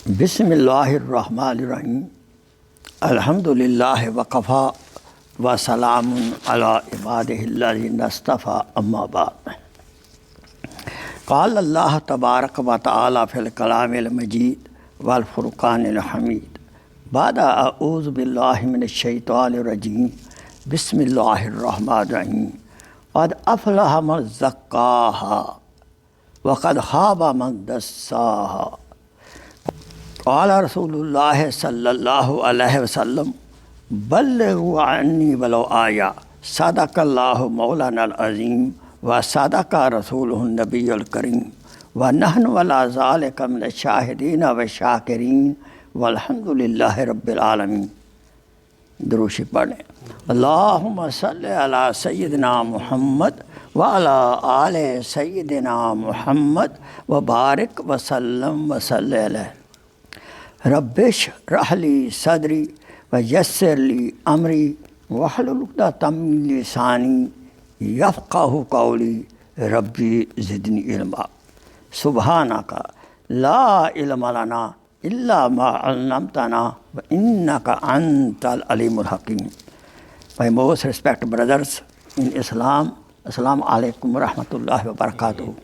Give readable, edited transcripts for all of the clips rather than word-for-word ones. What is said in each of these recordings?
Bismillahir-Rahmanir-Rahim. Alhamdulillah wa kafa wa salamun ala ibadihi alladhina istafa amma ba'd. Qala Allah tabaraka wa ta'ala fil kalamil majid wal furqanil hamid. Ba'da a'udhu billahi minash shaitanir rajim. Bismillahir-Rahmanir-Rahim. Qad aflaha man zakkaha wa qad khaba man dassaha. Qala Rasulullah sallallahu alayhi wa sallam, ballighu anni walau aya. Sadaqallahu mawlana al-azim wa sadaqa rasuluhu an-nabiyyul kareem wa nahnu ala zalika min ash-shahidina wa shakirin walhamdulillahi rabbil alamin. Durushi padhe. Allahumma salli ala sayyidina Muhammad wa ala ali sayyidina Muhammad wa barik wa sallam wa salli alayhi. Rabbish rahli sadri wa yassirli amri wa hlul uqdatam min lisani yafqahu qawli rabbi zidni ilma. Subhanaka la ilma lana illa ma 'allamtana wa innaka antal alimul hakim. My most respected brothers in Islam, Assalamu alaikum wa rahmatullahi wa barakatuh.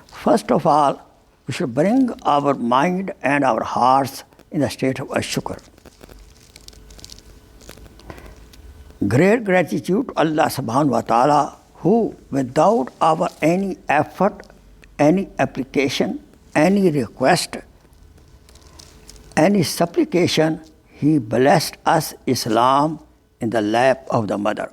First of all, we should bring our mind and our hearts in the state of shukr. Great gratitude to Allah subhanahu wa ta'ala, who without our any effort, any application, any request, any supplication, He blessed us Islam in the lap of the mother.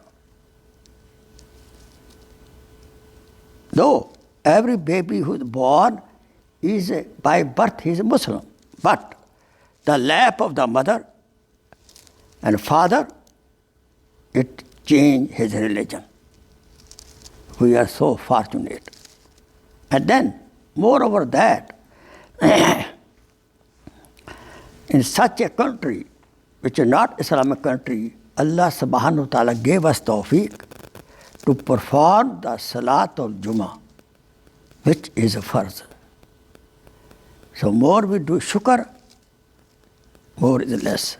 Though every baby who is born is by birth he is a Muslim, but the lap of the mother and father, it changed his religion. We are so fortunate. And then, moreover that, in such a country, which is not Islamic country, Allah subhanahu wa ta'ala gave us tawfiq to perform the Salat al-Jumah, which is a farz. So more we do shukr, more is less.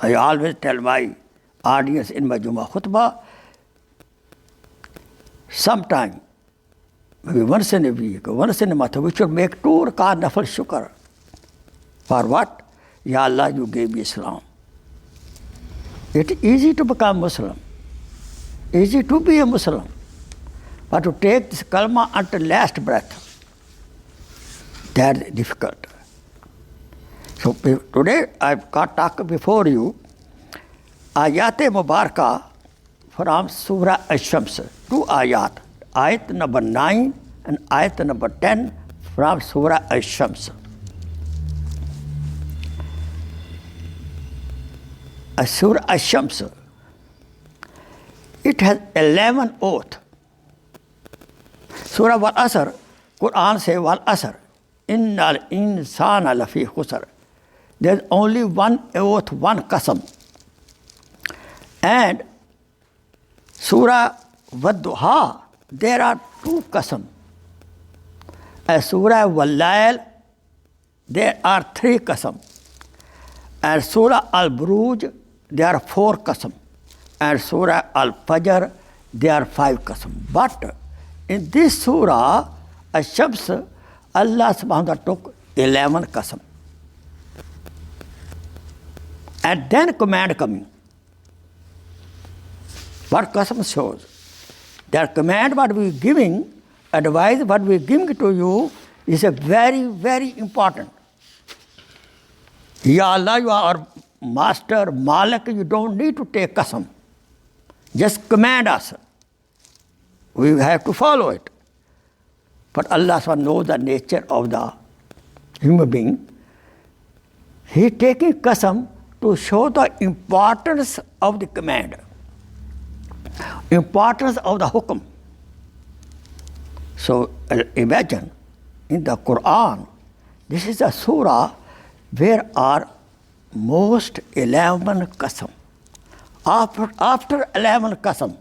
I always tell my audience in my Jumah Khutbah, sometime, maybe once in a week, once in a month, we should make 2 rakat nafal shukr. For what? Ya Allah, you gave me Islam. It's easy to become Muslim, easy to be a Muslim, but to take this kalma until last breath, that's difficult. So today I've got talk before you Ayat-e Mubarakah from Surah Al-Shams. 2 ayat. Ayat number 9 and ayat number 10 from Surah Al-Shams. Surah Al-Shams, it has 11 oaths. Surah Wal-Asr, Quran says Wal-Asr. Innal insana lafi khusr. There's only one oath, one qasam. And Surah Wad-Duha, there are 2 qasam. And Surah Wal-Layl, there are 3 qasam. And Surah Al-Buruj, there are 4 qasam. And Surah Al-Fajr, there are 5 qasam. But in this Surah, Al-Shams, Allah subhanahu wa ta'ala took 11 qasam. And then command coming. What qasam shows? That command what we are giving, advice what we are giving to you is a very, very important. Ya Allah, you are our master, Malik, you don't need to take qasam. Just command us. We have to follow it. But Allah knows the nature of the human being. He is taking qasam to show the importance of the command, importance of the hukum. So imagine, in the Quran, this is a surah where are most 11 qasam. After 11 qasam,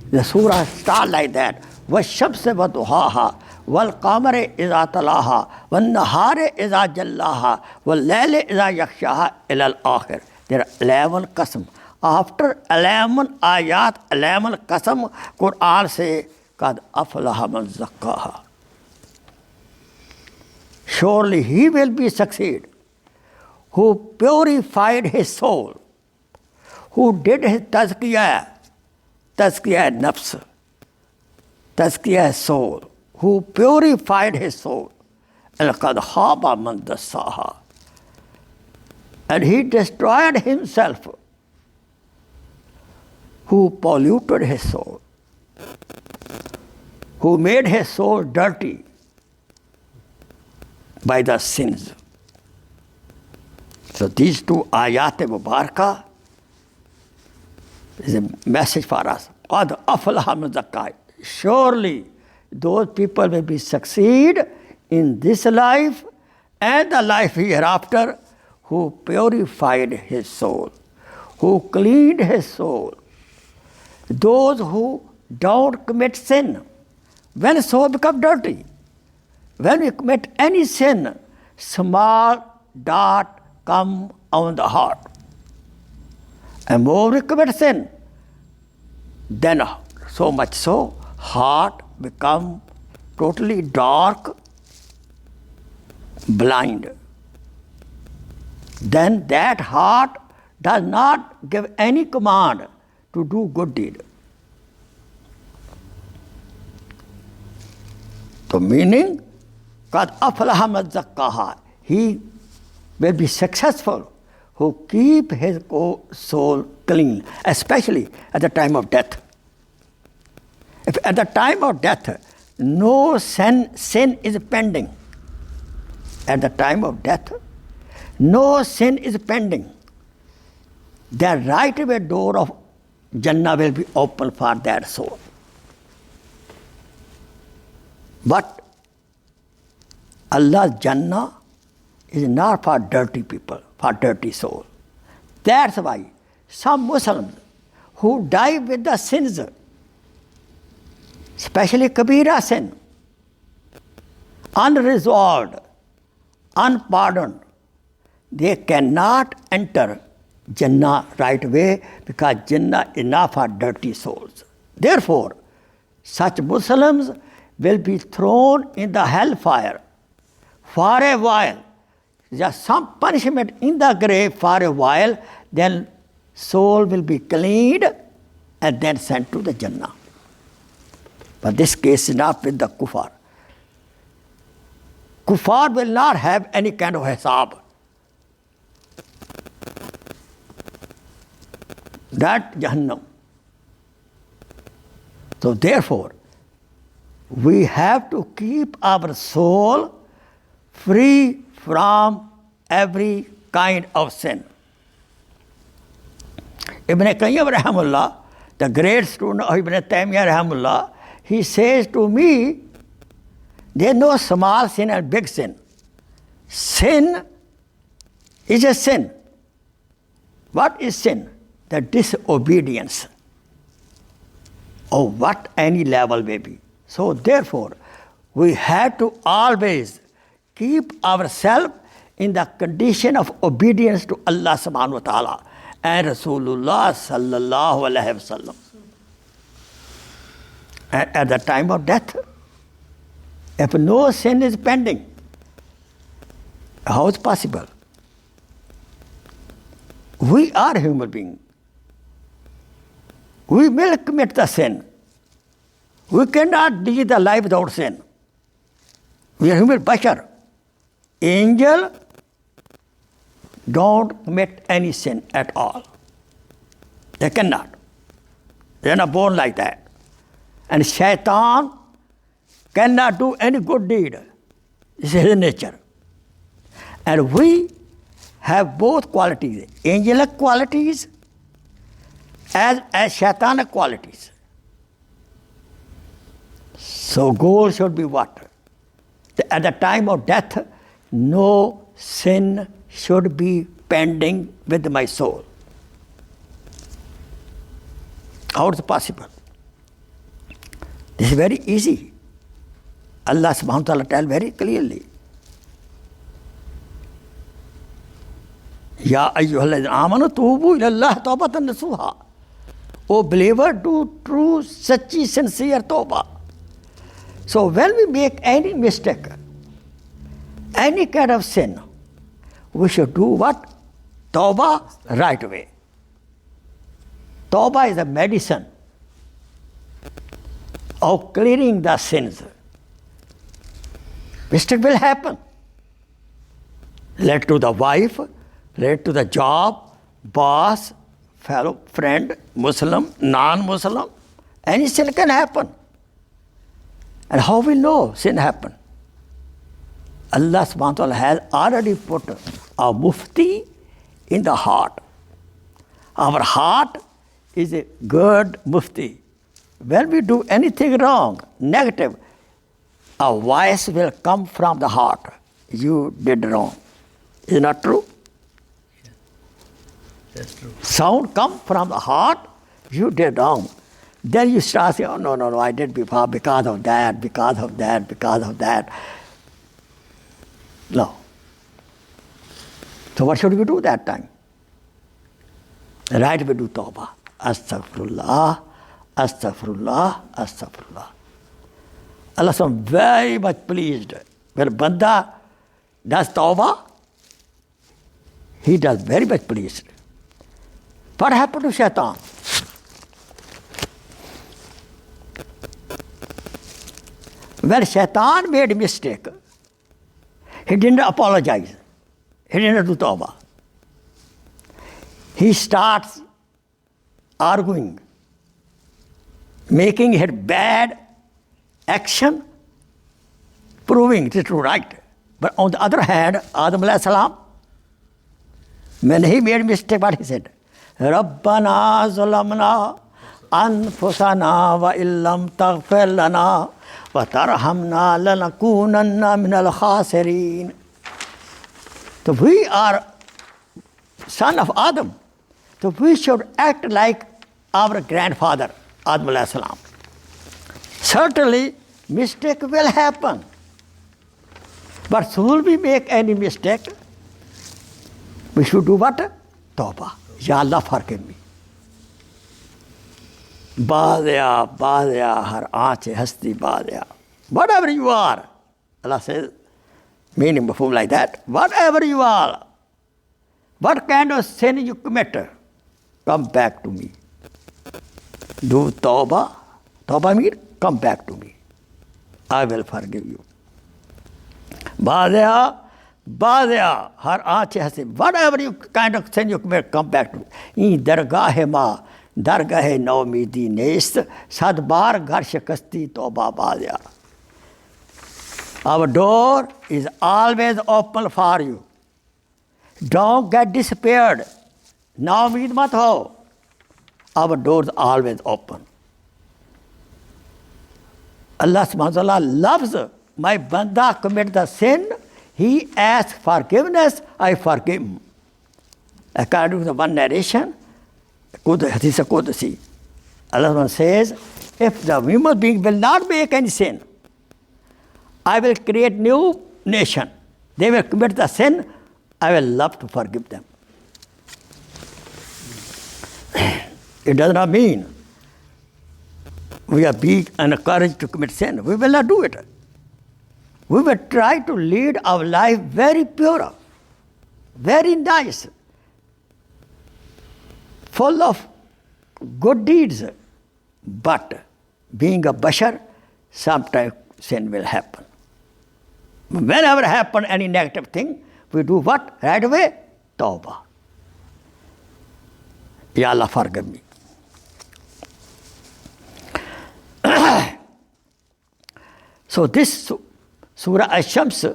the surah starts like that. وَالشَّمْسِ وَضُحَاهَا وَالْقَمَرِ إِذَا تَلَاهَا وَالنَّهَارِ إِذَا جَلَّاهَا وَاللَّيْلِ إِذَا يَغْشَاهَا إِلَى الْآخِرِ. There are 11 qasam. After 11 ayat, 11 qasam, Quran say, قَدْ أَفْلَحَ مَنْ زَكَّاهَا. Surely he will be succeed who purified his soul, who did his Tazkia-e-Nafs, Tazkia-e-soul, who purified his soul. وَقَدْ خَابَ مَنْ دَسَّاهَا. And he destroyed himself who polluted his soul, who made his soul dirty by the sins. So these two ayat-e-mubarakah is a message for us. قَدْ أَفْلَحَ مَنْ زَكَّاهَا. Surely those people will be succeed in this life and the life hereafter who purified his soul, who cleaned his soul. Those who don't commit sin, when soul becomes dirty, when we commit any sin, small dot come on the heart. And more we commit sin, then so much so, heart become totally dark, blind. Then that heart does not give any command to do good deed. So meaning, قَدْ أَفْلَحَ مَنْ زَكَّاهَا. He will be successful who keep his soul clean, especially at the time of death. If at the time of death no sin is pending, at the time of death no sin is pending, the right way door of Jannah will be open for that soul. But Allah's Jannah is not for dirty people, for dirty soul. That's why some Muslims who die with the sins, especially Kabira sin, unresolved, unpardoned, they cannot enter Jannah right way because Jannah is not for dirty souls. Therefore, such Muslims will be thrown in the hellfire for a while. Just some punishment in the grave for a while, then soul will be cleaned and then sent to the Jannah. But this case is not with the kuffar. Kuffar will not have any kind of hisab. That Jahannam. So therefore, we have to keep our soul free from every kind of sin. Ibn Qayyim rahimahullah, the great student of Ibn Taymiyyah rahimahullah, he says to me, there is no small sin and big sin. Sin is a sin. What is sin? The disobedience of what any level may be. So therefore, we have to always keep ourselves in the condition of obedience to Allah subhanahu wa ta'ala and Rasulullah sallallahu alayhi wa sallam. And at the time of death, if no sin is pending, how is it possible? We are human beings. We will commit the sin. We cannot lead the life without sin. We are human bashar. Angel don't commit any sin at all. They cannot. They are not born like that. And Shaitan cannot do any good deed. This is his nature. And we have both qualities, angelic qualities as Shaitanic qualities. So goal should be what? At the time of death, no sin should be pending with my soul. How is it possible? This is very easy. Allah subhanahu wa ta'ala tells very clearly, Ya ayyuhalladhina amanu tubu ilallah tawbatan nasuha. O believer, do true, sachi, sincere tawbah. So when we make any mistake, any kind of sin, we should do what? Tawbah right away. Tawbah is a medicine of clearing the sins. Mistake will happen. Led to the wife, led to the job, boss, fellow friend, Muslim, non-Muslim. Any sin can happen. And how we know sin happened? Allah subhanahu wa ta'ala has already put a mufti in the heart. Our heart is a good mufti. When we do anything wrong, negative, a voice will come from the heart. You did wrong. Is it not true? Yeah. That's true. Sound come from the heart, you did wrong. Then you start saying, oh, no, I did before because of that, because of that, because of that. No. So what should we do that time? Right, we do tawbah. Astaghfirullah, astaghfirullah, astaghfirullah. Allah is very much pleased. When Banda does tawbah, he does very much pleased. What happened to Shaitan? When Shaitan made a mistake, he didn't apologize. He didn't do tawbah. He starts arguing, making it bad action, proving it is true, right. But on the other hand, Adam alayhi salam, when he made a mistake, what he said? Rabbana zalamna anfusana wa illam taghfir lana wa tarhamna lanakunanna minal khasirin. So we are son of Adam. So we should act like our grandfather, Adam alayhi salam. Certainly, mistake will happen. But soon we make any mistake, we should do what? Tawbah. Ya Allah, forgive me. Badya, har aanche hasti badya. Whatever you are, Allah says, meaning mafhum like that, whatever you are, what kind of sin you commit, come back to me. Do tawbah. Tawbah means come back to me. I will forgive you. Badya, har aanche hasti. Whatever you kind of sin you commit, come back to me. In dargah-e ma, dargah-e naumidi nest, sad bar ghar shakasti tawbah badya. Our door is always open for you. Don't get disappeared. Now meet mat ho. Our door is always open. Allah subhanahu wa ta'ala loves my banda commit the sin. He asks forgiveness, I forgive him. According to the one narration, Hadith Qudsi, Allah says, if the human being will not make any sin, I will create new nation. They will commit the sin, I will love to forgive them. It does not mean we are being encouraged to commit sin. We will not do it. We will try to lead our life very pure, very nice, full of good deeds. But being a bashar, sometimes sin will happen. Whenever happen any negative thing, we do what? Right away? Tawbah. Ya Allah, forgive me. So this Surah Ash-Shams,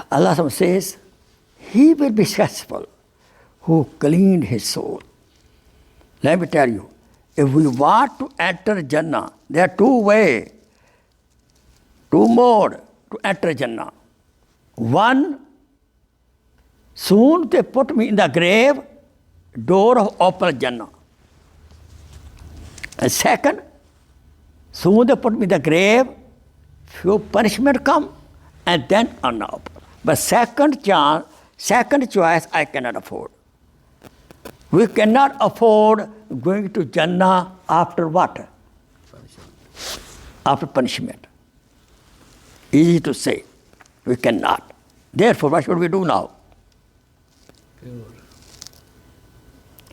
Allah says, he will be successful who cleaned his soul. Let me tell you, if we want to enter Jannah, there are two ways, two modes to enter Jannah. One, soon they put me in the grave, door of open Jannah. And second, Soon they put me in the grave, few punishment come, and then on up. But second choice I cannot afford. We cannot afford going to Jannah after what? After punishment. Easy to say. We cannot. Therefore, what should we do now? Pure.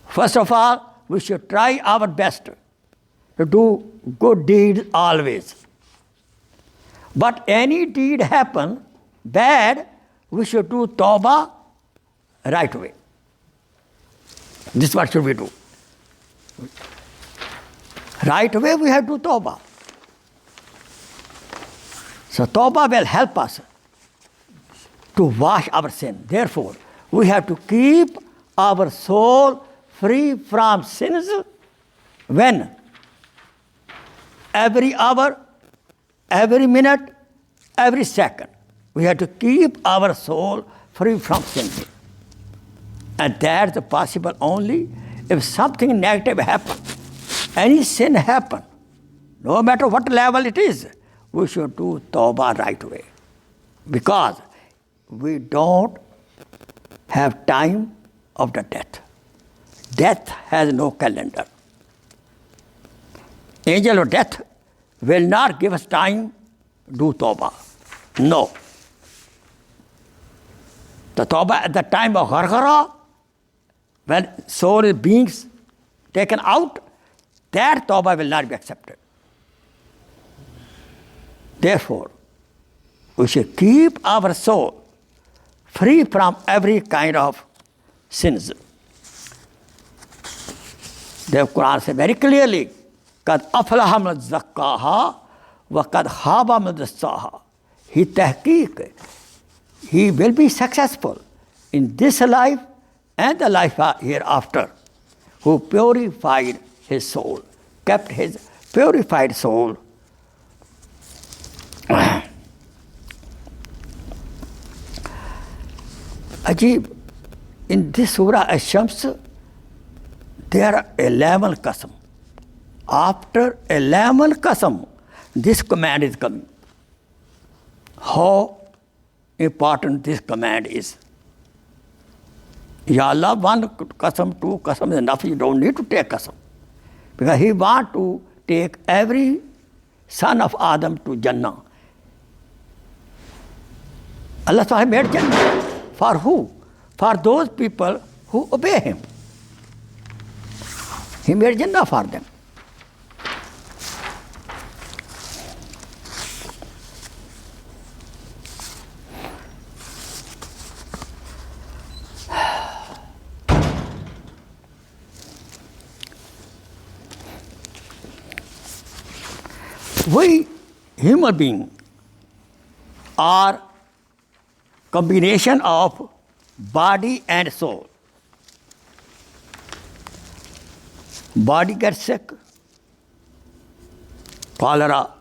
First of all, we should try our best to do good deeds always. But any deed happen bad, we should do tawbah right away. This is what should we do. Right away we have to do tawbah. So tawbah will help us to wash our sin. Therefore, we have to keep our soul free from sins. When? Every hour, every minute, every second. We have to keep our soul free from sin. And that's possible only if something negative happens. Any sin happen, no matter what level it is, we should do tawbah right away. Because we don't have time of the death. Death has no calendar. Angel of death will not give us time to do tawbah. No. The tawbah at the time of Khokhar, when soul is being taken out, that tawbah will not be accepted. Therefore, we should keep our soul free from every kind of sins. The Quran says very clearly, قَدْ أَفْلَحَ مَنْ زَكَّاهَا وَقَدْ خَابَ مَنْ دَسَّاهَا. He will be successful in this life and the life hereafter, who purified his soul, kept his purified soul. Ajib, in this surah Ash-Shams, there are 11 qasam. After 11 qasam, this command is coming. How important this command is. Ya Allah, one qasam, two qasam is enough. You don't need to take qasam. Because he wants to take every son of Adam to Jannah. Allah Ta'ala made Jannah. For who? For those people who obey him. He made Jannah for them. We human beings are combination of body and soul. Body gets sick, cholera,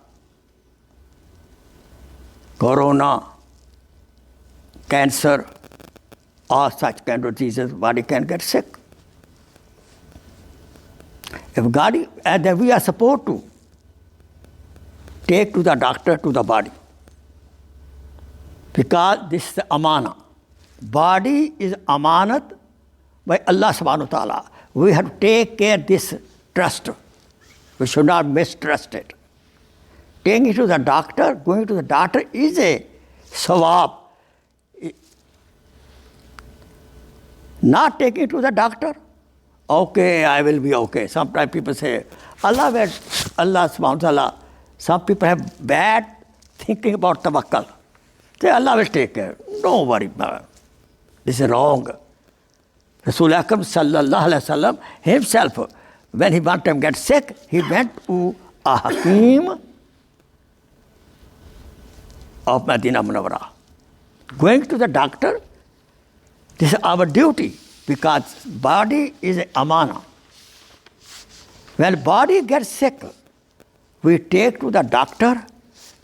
corona, cancer, all such kind of diseases, body can get sick. If body, and then we are supposed to take to the doctor, to the body. Because this is the amana. Body is amanat by Allah subhanahu wa ta'ala. We have to take care of this trust. We should not mistrust it. Taking it to the doctor, going to the doctor is a sawab. Not taking it to the doctor, okay, I will be okay. Sometimes people say, Allah subhanahu wa ta'ala, some people have bad thinking about tawakkul. Say, Allah will take care. Don't worry about it. This is wrong. Rasul Akram sallallahu alayhi wa sallam himself, when he wanted to get sick, he went to a Hakim of Medina Munawwara. Going to the doctor, this is our duty, because body is a amana. When body gets sick, we take to the doctor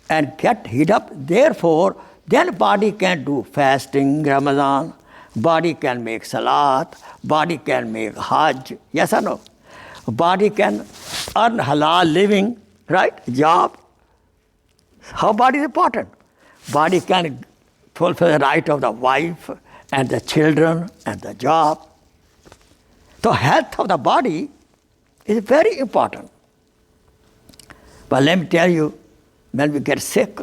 and get healed up. Therefore, then body can do fasting, Ramadan, body can make salat, body can make hajj, yes or no? Body can earn halal living, right? Job. How body is important? Body can fulfill the right of the wife and the children and the job. So health of the body is very important. But let me tell you, when we get sick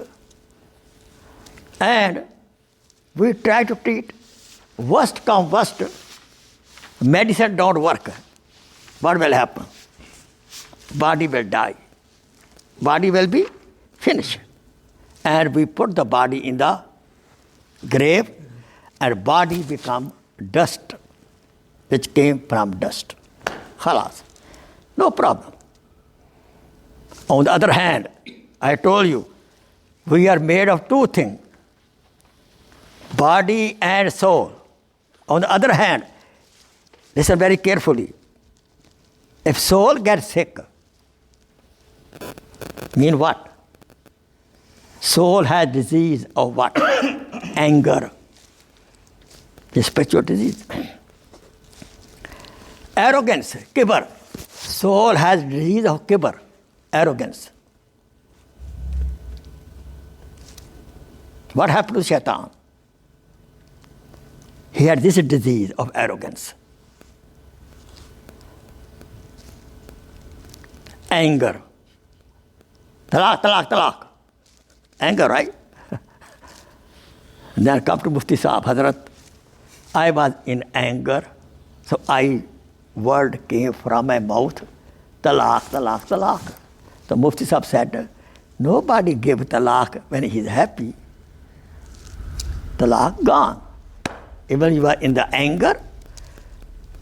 and we try to treat, worst come worst, medicine don't work. What will happen? Body will die. Body will be finished. And we put the body in the grave and body become dust, which came from dust. Khalas. No problem. On the other hand, I told you, we are made of two things, body and soul. On the other hand, listen very carefully. If soul gets sick, mean what? Soul has disease of what? Anger. The spiritual disease. Arrogance, kibr. Soul has disease of kibr, arrogance. What happened to Shaitan? He had this disease of arrogance. Anger. Talaq, talaq, talaq. Anger, right? And then come to Mufti Sahab, Hazrat. I was in anger, so word came from my mouth, talaq, talaq, talaq. So Mufti Sahab said, nobody gave talaq when he's happy. Talaq gone. Even you are in the anger,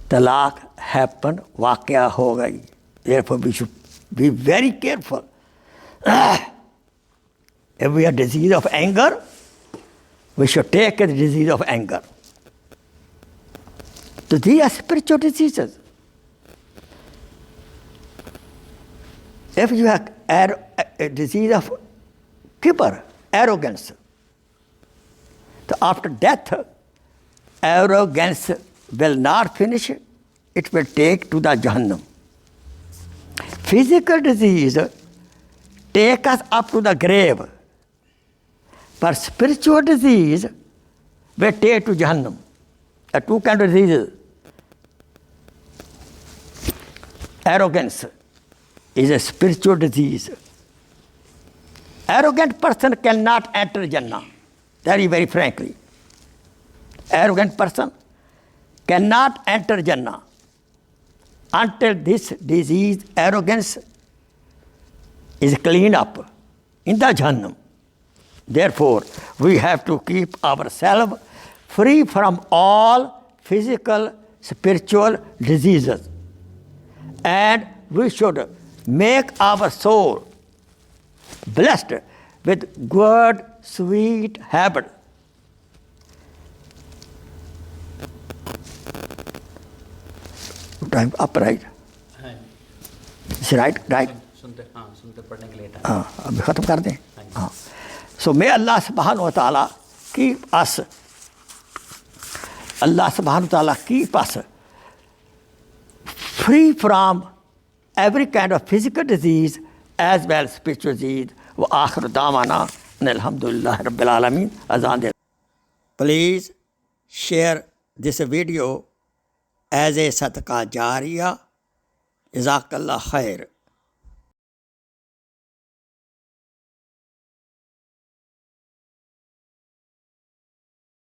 talaq happened, waqia ho gayi. Therefore we should be very careful. If we have disease of anger, we should take the disease of anger. So these are spiritual diseases. If you have a disease of kibr, arrogance, so after death, arrogance will not finish, it will take to the Jahannam. Physical disease take us up to the grave, but spiritual disease will take to Jahannam. There are two kinds of diseases. Arrogance is a spiritual disease. Arrogant person cannot enter Jannah. Very, very frankly. Arrogant person cannot enter Jannah until this disease, arrogance, is cleaned up in the Jahannam. Therefore, we have to keep ourselves free from all physical, spiritual diseases. And we should make our soul blessed with good, sweet habit. Time up, right? Is it right? Right? सुनते पढ़ने के लिए अभी खत्म कर दें. हाँ. So may Allah subhanahu wa ta'ala keep us. Allah subhanahu wa ta'ala keep us free from every kind of physical disease as well as spiritual disease. Wa akhiru da'wana alhamdulillah rabbil alameen. Azan. Please share this video as a sadaqah jariyah. Jazakallah khair.